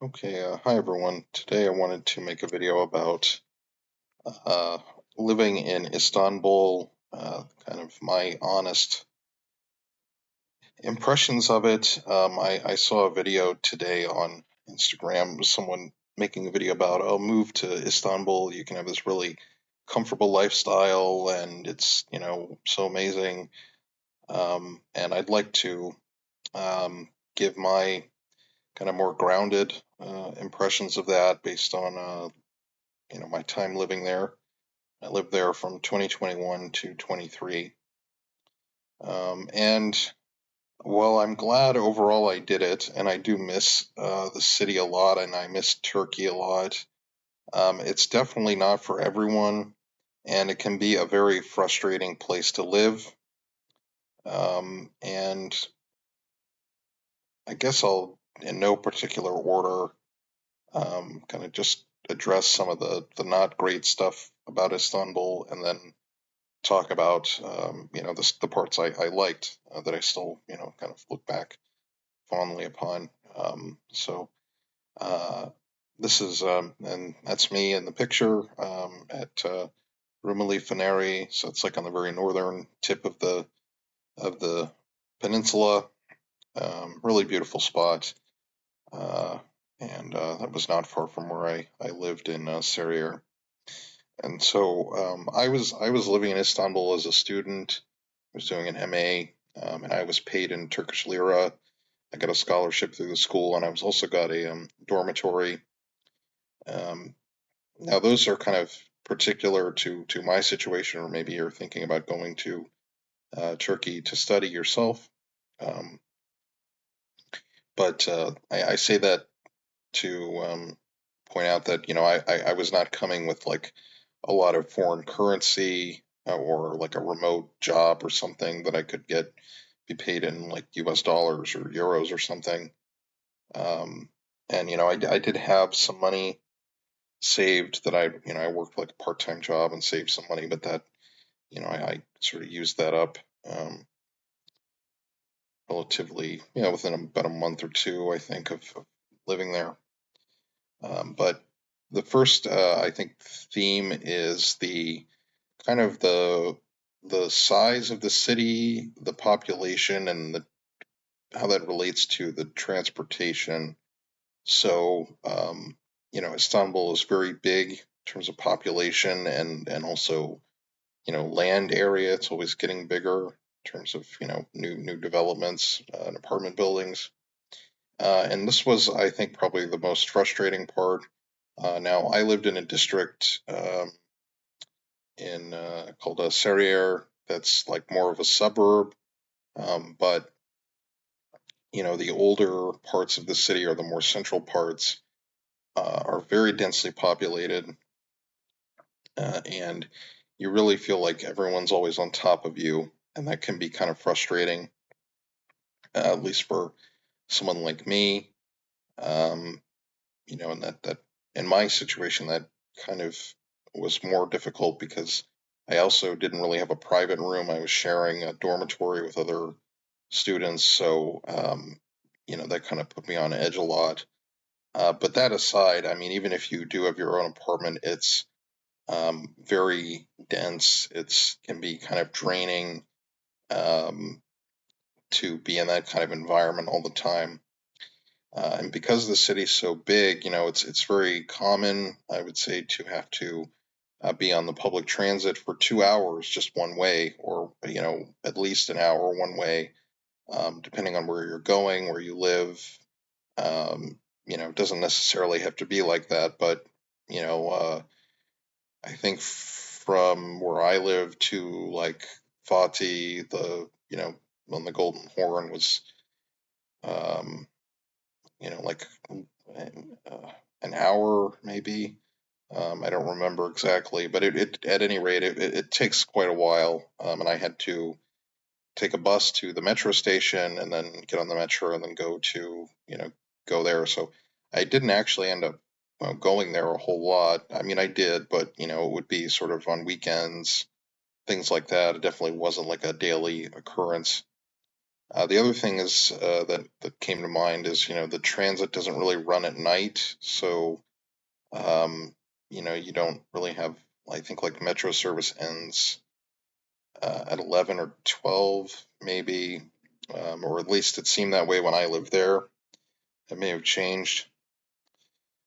Okay, hi everyone. Today I wanted to make a video about uh, living in Istanbul, kind of my honest impressions of it. I saw a video today on Instagram, someone making a video about, oh, move to Istanbul, you can have this really comfortable lifestyle and it's, so amazing. And I'd like to give my kind of more grounded impressions of that based on my time living there. I lived there from 2021 to 23. And while I'm glad overall I did it, and I do miss the city a lot, and I miss Turkey a lot, it's definitely not for everyone, and it can be a very frustrating place to live. And I guess I'll, in no particular order, kind of just address some of the not great stuff about Istanbul, and then talk about the parts I liked that I still kind of look back fondly upon. So uh, this is and that's me in the picture at Rumeli Feneri. So it's like on the very northern tip of the peninsula. Really beautiful spot. Uh, and that was not far from where I lived in Sarıyer. And so I was living in Istanbul as a student. I was doing an MA, and I was paid in Turkish lira. I got a scholarship through the school, and I was also got a dormitory. Um, Now those are kind of particular to my situation, or maybe you're thinking about going to Turkey to study yourself. Um, but I say that to point out that I was not coming with like a lot of foreign currency or like a remote job or something that I could get be paid in like US dollars or euros or something. Um, and I did have some money saved that I worked like a part-time job and saved some money, but that I sort of used that up relatively within about a month or two, I think, of living there. But the first I think theme is the kind of the size of the city, the population, and how that relates to the transportation. So, Istanbul is very big in terms of population and also, land area. It's always getting bigger in terms of, new developments and apartment buildings. And this was, I think, probably the most frustrating part. Now, I lived in a district in called Sarıyer. That's like more of a suburb, but the older parts of the city or the more central parts are very densely populated, and you really feel like everyone's always on top of you, and that can be kind of frustrating, at least for someone like me. Um, and that in my situation that kind of was more difficult because I also didn't really have a private room. I was sharing a dormitory with other students, so that kind of put me on edge a lot. But that aside, I mean, even if you do have your own apartment, it's very dense. It can be kind of draining um, to be in that kind of environment all the time. And because the city's so big, it's very common, I would say, to have to be on the public transit for 2 hours just one way, or at least an hour one way, depending on where you're going, where you live. It doesn't necessarily have to be like that, but you know, uh, I think from where I live to like Fatih, on the Golden Horn was, um, like an hour maybe. I don't remember exactly, but it at any rate, it takes quite a while. And I had to take a bus to the metro station and then get on the metro and then go there. So I didn't actually end up going there a whole lot. I mean, I did, but it would be sort of on weekends, things like that. It definitely wasn't like a daily occurrence. The other thing is that came to mind is, the transit doesn't really run at night, so you don't really have. I think like metro service ends at 11 or 12, maybe, or at least it seemed that way when I lived there. It may have changed.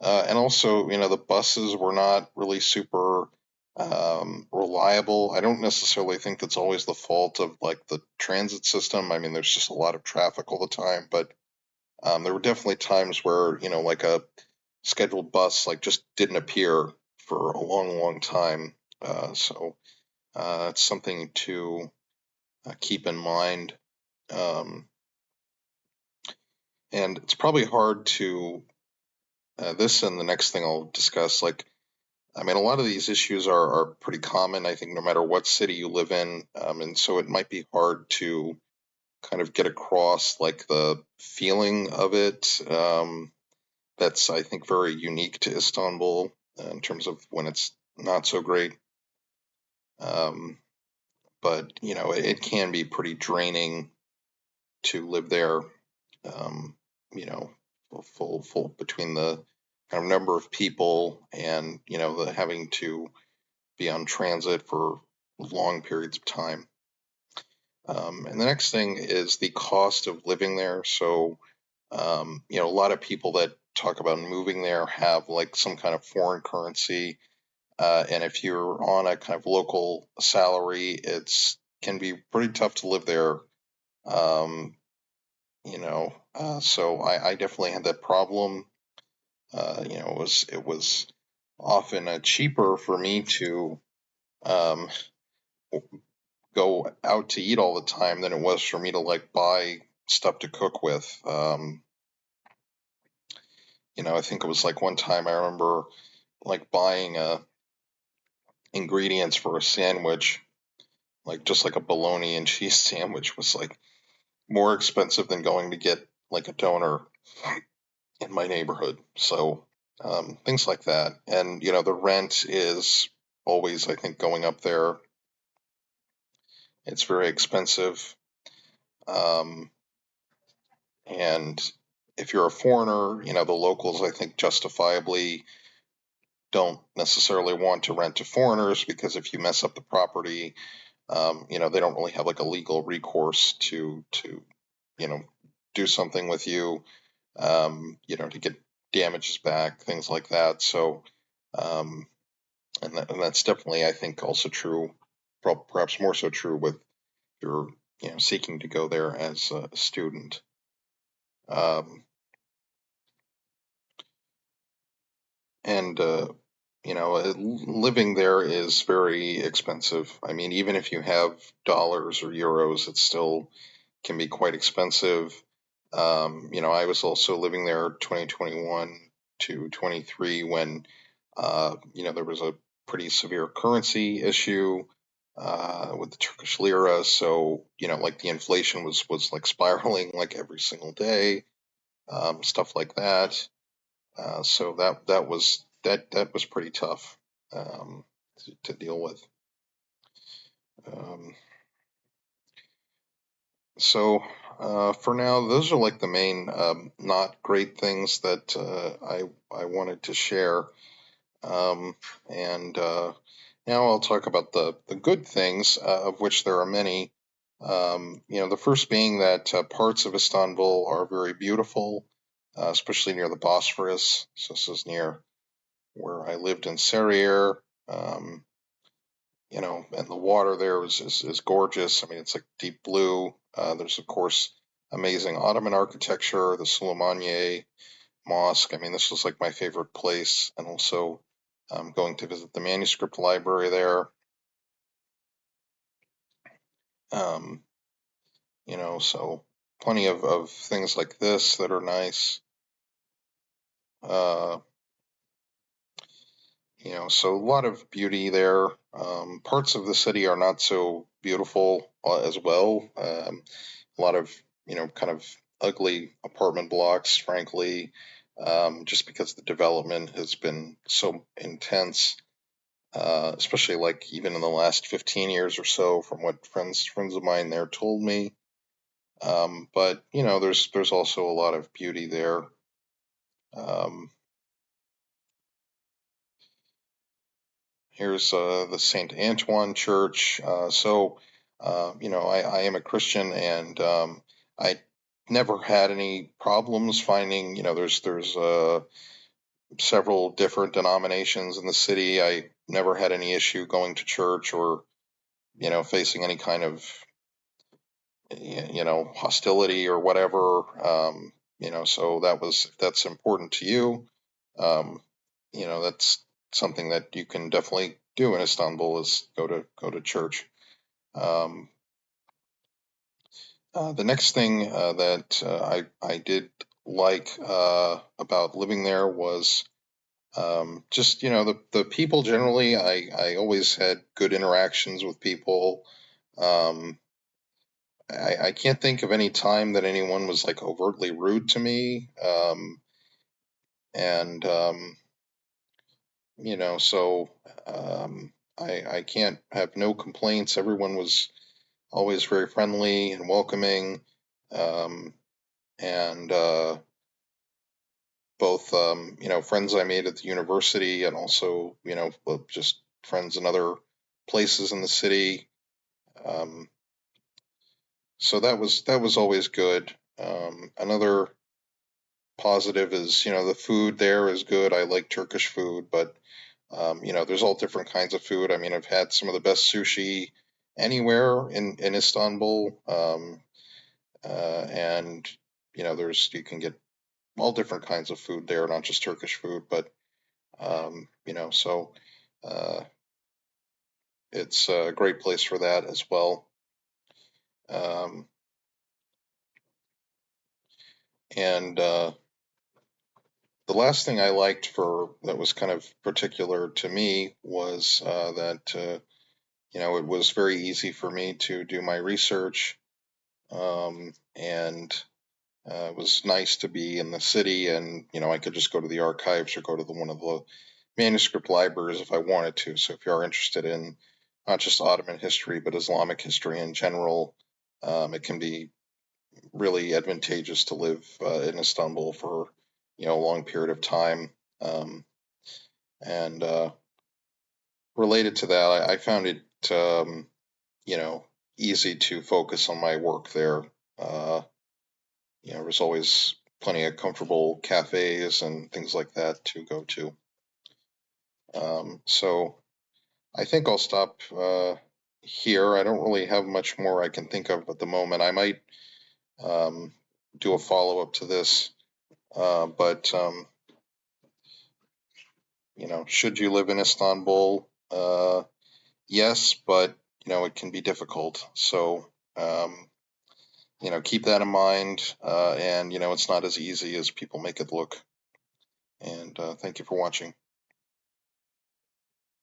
And also, the buses were not really super reliable. I don't necessarily think that's always the fault of like the transit system. I mean, there's just a lot of traffic all the time, but there were definitely times where, like a scheduled bus like just didn't appear for a long, long time. So it's something to keep in mind. Um, and it's probably hard to this and the next thing I'll discuss. Like, I mean, a lot of these issues are pretty common, I think, no matter what city you live in. And so it might be hard to kind of get across like the feeling of it. That's, I think, very unique to Istanbul in terms of when it's not so great. Um, but, it can be pretty draining to live there. Um, you know, full between the kind of number of people and, the having to be on transit for long periods of time. And the next thing is the cost of living there. So, a lot of people that talk about moving there have like some kind of foreign currency. And if you're on a kind of local salary, it's can be pretty tough to live there. Um, so I definitely had that problem. It was often cheaper for me to um, go out to eat all the time than it was for me to like buy stuff to cook with. I think it was like one time I remember like buying ingredients for a sandwich, like just like a bologna and cheese sandwich was like more expensive than going to get like a donor in my neighborhood. So things like that. And, the rent is always, I think, going up there. It's very expensive. Um, and if you're a foreigner, the locals, I think, justifiably don't necessarily want to rent to foreigners because if you mess up the property, they don't really have like a legal recourse to you know, do something with you, to get damages back, things like that. So, um, and that's definitely, I think, also true, perhaps more so true with your, seeking to go there as a student. Um, and living there is very expensive. I mean, even if you have dollars or euros, it still can be quite expensive. I was also living there 2021 to 23 when, there was a pretty severe currency issue with the Turkish lira. So, like the inflation was like spiraling like every single day, stuff like that. So that was pretty tough to deal with. Um, so for now, those are like the main not great things that I wanted to share. And now I'll talk about the good things, of which there are many. The first being that parts of Istanbul are very beautiful, especially near the Bosphorus. So this is near where I lived in Sarıyer. Um, and the water there is gorgeous. I mean, it's like deep blue. There's, of course, amazing Ottoman architecture, the Süleymaniye Mosque. I mean, this was like my favorite place. And also going to visit the manuscript library there. Um, so plenty of things like this that are nice. Uh, so a lot of beauty there. Parts of the city are not so beautiful as well. A lot of, kind of ugly apartment blocks, frankly, just because the development has been so intense, especially like even in the last 15 years or so, from what friends of mine there told me. But there's also a lot of beauty there. Um, Here's the Saint Antoine Church. I am a Christian, and I never had any problems finding. There's several different denominations in the city. I never had any issue going to church or facing any kind of hostility or whatever. So if that's important to you, um, that's something that you can definitely do in Istanbul is go to church. Um, the next thing that I did like about living there was just the people generally. I always had good interactions with people. Um, I can't think of any time that anyone was like overtly rude to me. And so I can't have no complaints. Everyone was always very friendly and welcoming. Um, and both friends I made at the university and also just friends in other places in the city. Um, so that was always good. Another positive is the food there is good. I like Turkish food, but there's all different kinds of food. I mean, I've had some of the best sushi anywhere in Istanbul, and you can get all different kinds of food there, not just Turkish food, but so uh, it's a great place for that as well. Um, and The last thing I liked for that was kind of particular to me was that it was very easy for me to do my research, and it was nice to be in the city, and I could just go to the archives or go to one of the manuscript libraries if I wanted to. So if you are interested in not just Ottoman history but Islamic history in general, it can be really advantageous to live in Istanbul for a long period of time. Um, and Related to that, I found it you know easy to focus on my work there. Uh, there's always plenty of comfortable cafes and things like that to go to. So I think I'll stop here. I don't really have much more I can think of at the moment. I might um, do a follow up to this, but should you live in Istanbul? Yes, but it can be difficult. So um, keep that in mind. And it's not as easy as people make it look. And thank you for watching.